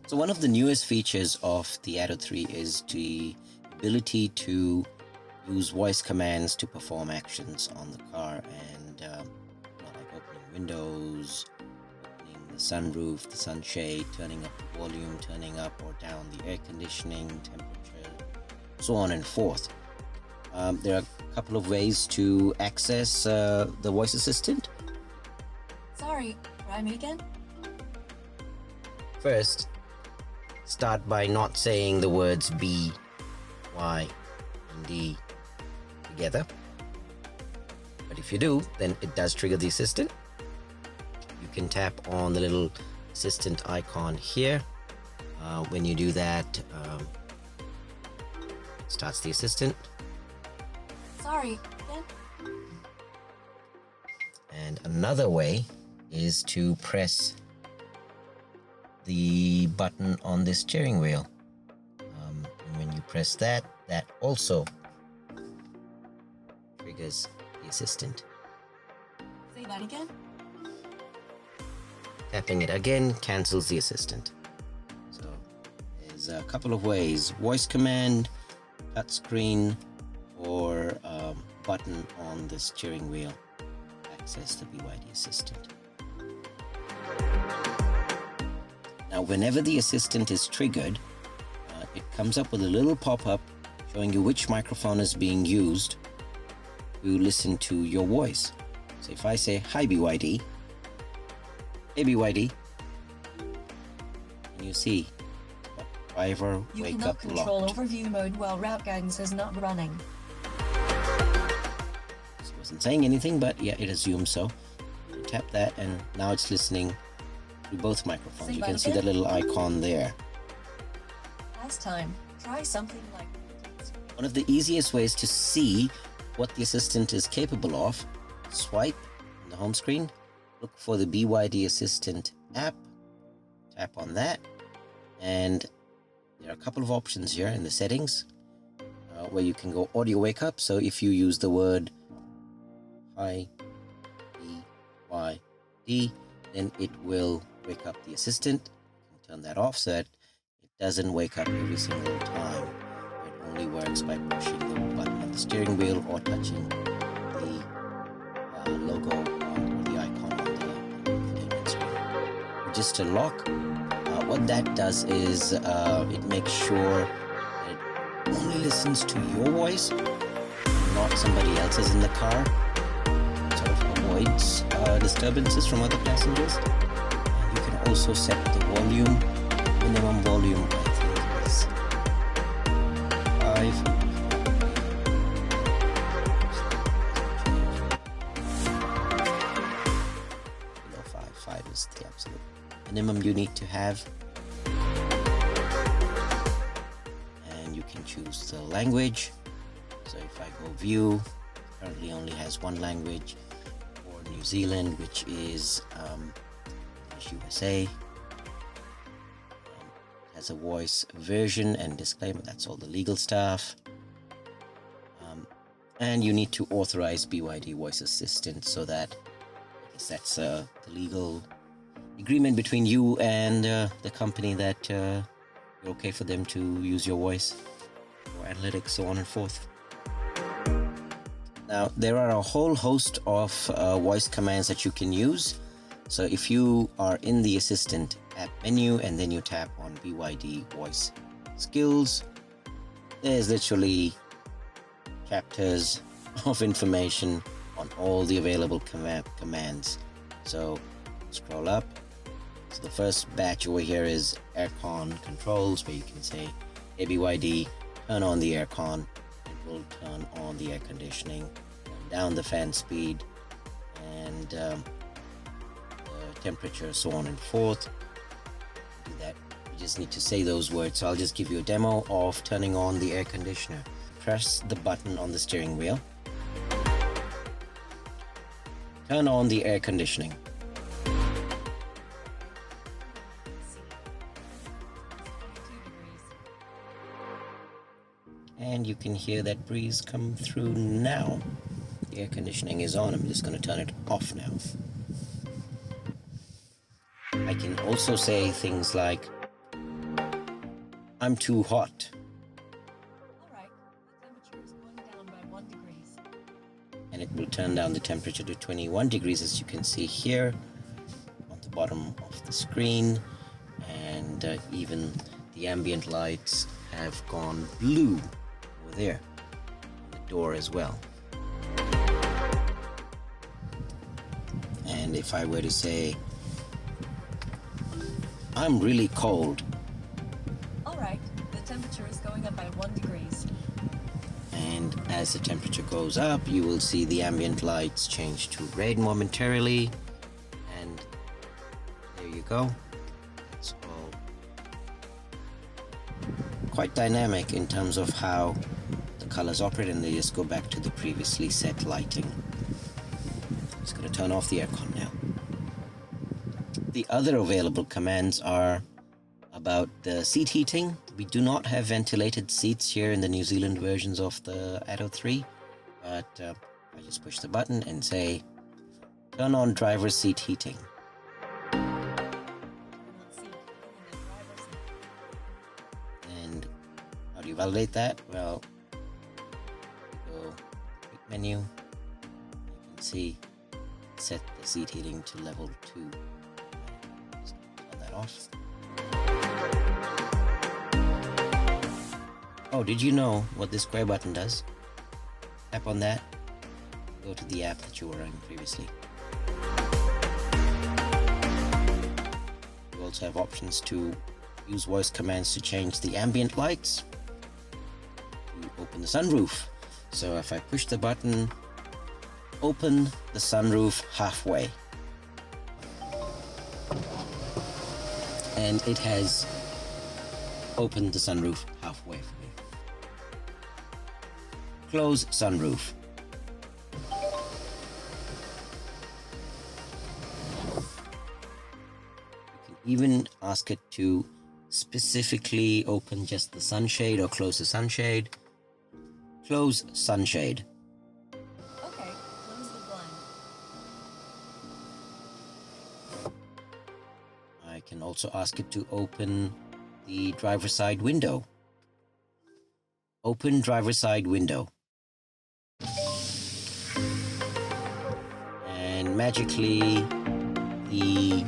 So one of the newest features of the Atto 3 is the ability to use voice commands to perform actions on the car, and like opening windows, opening the sunroof, the sunshade, turning up the volume, turning up or down the air conditioning, temperature, so on and forth. There are a couple of ways to access the voice assistant. Sorry, try me again? First, start by not saying the words B, Y, and D together. But if you do, then it does trigger the assistant. You can tap on the little assistant icon here. When you do that, it starts the assistant. Sorry, again? And another way is to press the button on the steering wheel. And when you press that, that also triggers the assistant. Say that again? Tapping it again cancels the assistant. So there's a couple of ways: voice command, touch screen, or button on the steering wheel to access the BYD assistant. Now, whenever the assistant is triggered, it comes up with a little pop-up showing you which microphone is being used to listen to your voice. So if I say, "Hi BYD," "Hey BYD," and you see, driver You wake cannot up control locked. overview mode while route guidance is not running. This wasn't saying anything, but yeah, it assumes so. You tap that, and now it's listening to both microphones. You can see that little icon there. Last time, try something like One of the easiest ways to see what the assistant is capable of: swipe on the home screen, look for the BYD Assistant app, tap on that, and there are a couple of options here in the settings where you can go audio wake up. So if you use the word "Hi BYD," then it will wake up the assistant. You can turn that off so that it doesn't wake up every single time. It only works by pushing the button on the steering wheel or touching the logo or the icon on the infotainment screen. Register lock. What that does is it makes sure it only listens to your voice, not somebody else's in the car. It sort of avoids disturbances from other passengers. And you can also set the volume. Minimum volume, I think, is 5. Below 5. 5 is the absolute minimum you need to have. And you can choose the language. So if I go view, currently only has one language, or New Zealand, which is USA. Has a voice version and disclaimer. That's all the legal stuff. And you need to authorize BYD Voice Assistant, so that I guess that's the legal agreement between you and the company that you're okay for them to use your voice for analytics, so on and forth. Now, there are a whole host of voice commands that you can use. So if you are in the Assistant app menu and then you tap on BYD Voice Skills, there's literally chapters of information on all the available commands. So scroll up. So the first batch over here is Aircon Controls, where you can say, "Hey BYD, turn on the aircon." It will turn on the air conditioning, turn down the fan speed, and temperature, so on and forth. Do that. You just need to say those words. So I'll just give you a demo of turning on the air conditioner. Press the button on the steering wheel. Turn on the air conditioning. And you can hear that breeze come through now. The air conditioning is on. I'm just going to turn it off now. I can also say things like, I'm too hot. All right, the temperature is going down by 1 degrees. And it will turn down the temperature to 21 degrees, as you can see here on the bottom of the screen. And even the ambient lights have gone blue over there on the door as well. And if I were to say, I'm really cold. All right, the temperature is going up by 1 degrees. And as the temperature goes up, you will see the ambient lights change to red momentarily. And there you go. It's all quite dynamic in terms of how the colors operate, and they just go back to the previously set lighting. Just going to turn off the aircon now. The other available commands are about the seat heating. We do not have ventilated seats here in the New Zealand versions of the Atto 3, but I just push the button and say, turn on driver's seat heating. And how do you validate that? Well, go quick menu. You can see set the seat heating to level 2. Just turn that off. Oh, did you know what this square button does? Tap on that, go to the app that you were running previously. You also have options to use voice commands to change the ambient lights, to open the sunroof. So if I push the button, open the sunroof halfway. And it has opened the sunroof halfway for me. Close sunroof. You can even ask it to specifically open just the sunshade or close the sunshade. Close sunshade. Okay, close the blind. I can also ask it to open the driver's side window. Open driver's side window. And magically, the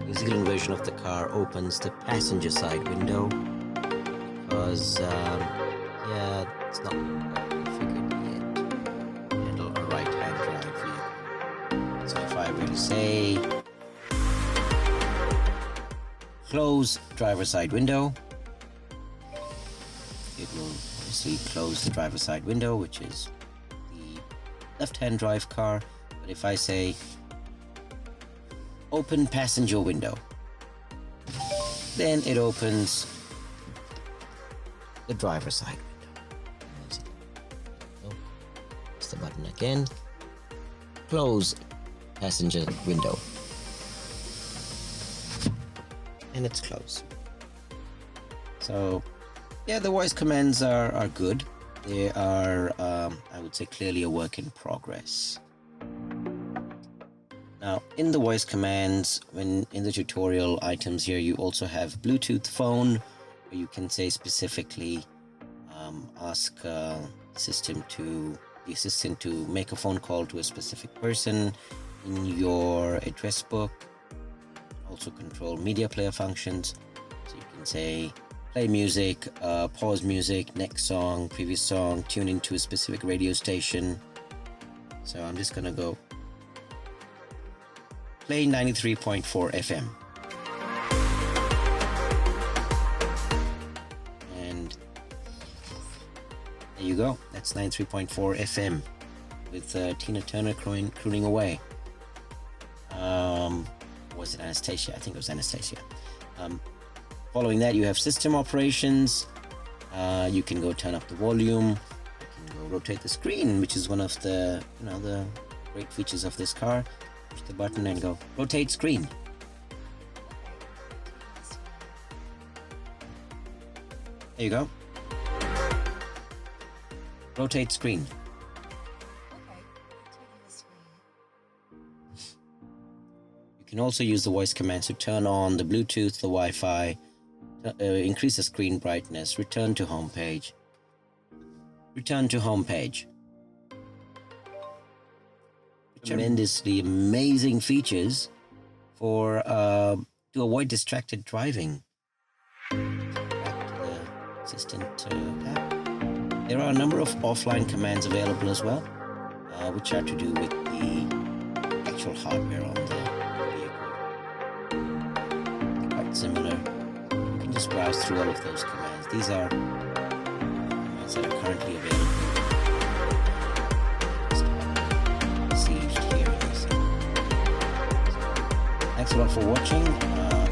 New Zealand version of the car opens the passenger side window because, it's not configured yet to handle a right-hand drive vehicle. So if I were to say, close driver's side window, it will obviously close the driver's side window, which is the left-hand drive car. But if I say open passenger window, then it opens the driver's side window. Press the button again. Close passenger window. And it's closed. So yeah, the voice commands are good. They are, I would say, clearly a work in progress. Now, in the voice commands, when in the tutorial items here, you also have Bluetooth phone, where you can say specifically, ask the assistant to make a phone call to a specific person in your address book. Also control media player functions. So you can say, play music, pause music, next song, previous song, tune into a specific radio station. So I'm just gonna go play 93.4 FM. And there you go. That's 93.4 FM with Tina Turner crooning away. Was it Anastasia? I think it was Anastasia. Following that, you have system operations. You can go turn up the volume. You can go rotate the screen, which is one of the the great features of this car. Push the button and go rotate screen. There you go. Rotate screen. Okay, rotating the screen. You can also use the voice commands to turn on the Bluetooth, the Wi-Fi, increase the screen brightness, return to home page. Return to home page. Tremendously amazing features for to avoid distracted driving. Back to the Assistant app. There are a number of offline commands available as well, which are to do with the actual hardware on the vehicle. Quite similar. You can just browse through all of those commands. These are commands that are currently available. Received here. Thanks a lot for watching.